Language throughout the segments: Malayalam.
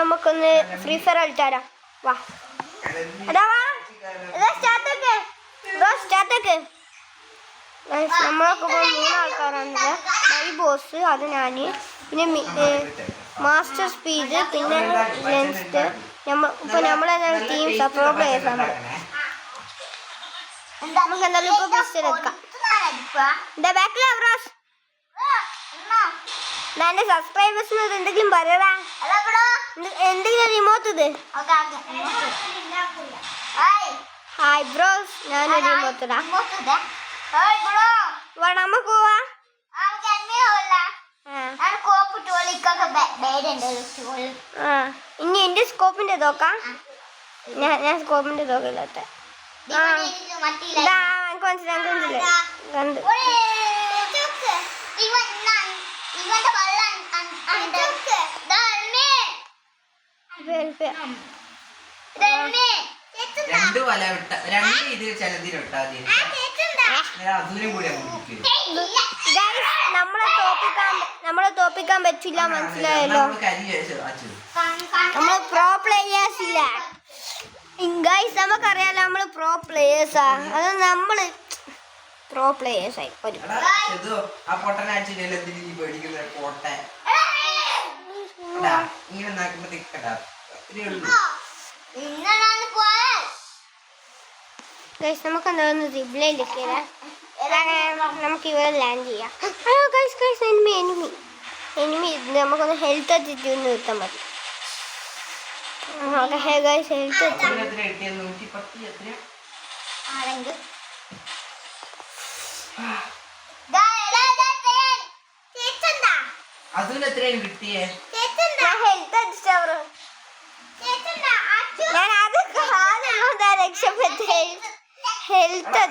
നമുക്കൊന്ന് ഫ്രീ ഫയർ കളിച്ചാലോ? വാ അതാ വാ സ്റ്റാർട്ടൊക്കെ. നമ്മളൊക്കെ 3 ആൾക്കാരാണല്ലേ. മൈ ബോസ്, അത് ഞാൻ, പിന്നെ മാസ്റ്റർ സ്പീഡ്, പിന്നെ ലെൻസ്റ്റ്. നമ്മളെന്തായാലും ടീംസ് പ്രോ പ്ലേയേഴ്സാണ്. നമുക്ക് എന്തായാലും ഇപ്പോൾ പിസ്റ്റൾ എടുക്കാം. എന്താ ബാക്കിൽ അവറാസ് എന്റെ സബ്സ്ക്രൈബേഴ്സിന് എന്തെങ്കിലും പറയടാ. എന്തെങ്കിലും റിമോട്ട് ഇത്. ഹായ് ബ്രോസ്, ഞാനൊരു റിമോട്ടടാ. നമുക്ക് പോവാ. ഇനി എന്റെ സ്കോപ്പിന്റെ നോക്കാം. ഞാൻ സ്കോപ്പിന്റെ നോക്കില്ലാത്ത മനസ്സിലായി കണ്ട്. നമ്മളെ തോപ്പിക്കാൻ പറ്റില്ല, മനസ്സിലായല്ലോ. നമ്മള് പ്രോ പ്ലേയേഴ്സ് ഇല്ല ഗൈസ്, നമുക്കറിയാലോ നമ്മള് പ്രോ പ്ലേയേഴ്സാ. അത് നമ്മള് പ്രോ പ്ലേയേഴ്സ് ആയി വരും. നമുക്ക് എന്താ റിപ്ലൈയിലേക്ക് നമുക്ക് ഇവിടെ ലാൻഡ് ചെയ്യാം. എനിമി നമുക്കൊന്ന് ഹെൽത്ത് എത്തിയിട്ട് ഒന്ന് നിർത്താൻ മതി. ഞാൻ അത് രക്ഷപ്പെട്ടേ ഹെൽത്ത്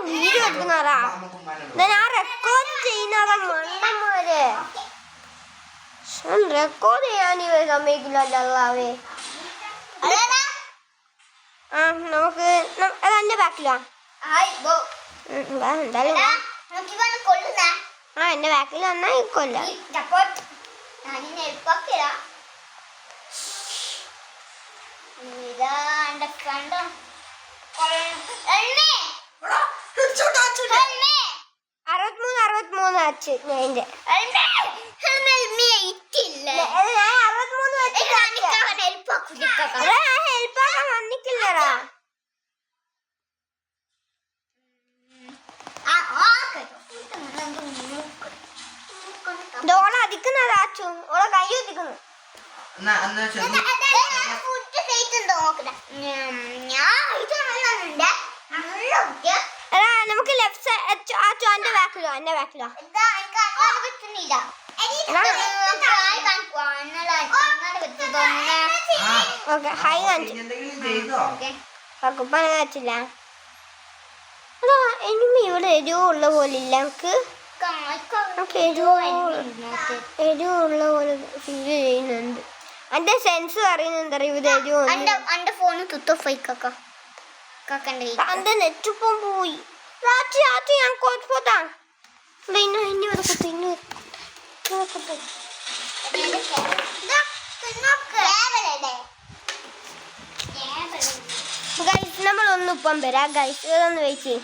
വീഡിയോ എടുക്കുന്നവരാ. ഞാൻ റെക്കോർഡ് ചെയ്യുന്നവരാ മണ്ണന്മാരെ. റെക്കോർഡ് ചെയ്യാൻ സമ്മതിക്കില്ലല്ലാവേ. നമുക്ക് അതെന്റെ ബാക്കിലാ. എന്തായാലും എന്റെ ബാക്കിൽ വന്നാ കൊല്ല. അറുപത്തിമൂന്ന് അച്ച് എന്റെ ഹെൽപ്പാക്കാൻ വന്നിക്കില്ലടാ. ഓളെ അധിക്കുന്നതാ അച്ചു, ഓളെ കൈ ഒതിക്കുന്നു. നമുക്ക് ലെഫ്റ്റ് സൈഡ് അച്ചു എന്റെ ബാക്കിലോ. ഹൈ കാണിച്ചില്ല. എനിമി ഇവിടെ എരിവുള്ള പോലെ ഇല്ല. നമുക്ക് എരിവുള്ള പോലെ ഫീൽ ചെയ്യുന്നുണ്ട്. എന്റെ സെൻസ് പറയുന്നുണ്ട് ഇത് എരിവ്. എന്റെ ഫോണ് എന്റെ നെറ്റ് ഇപ്പം പോയി. ഞാൻ കുഴപ്പത്താ നമ്മളൊന്നിപ്പം വരാം ഗൈസ്. ഇതൊന്ന് വെയിറ്റ് ചെയ്യും.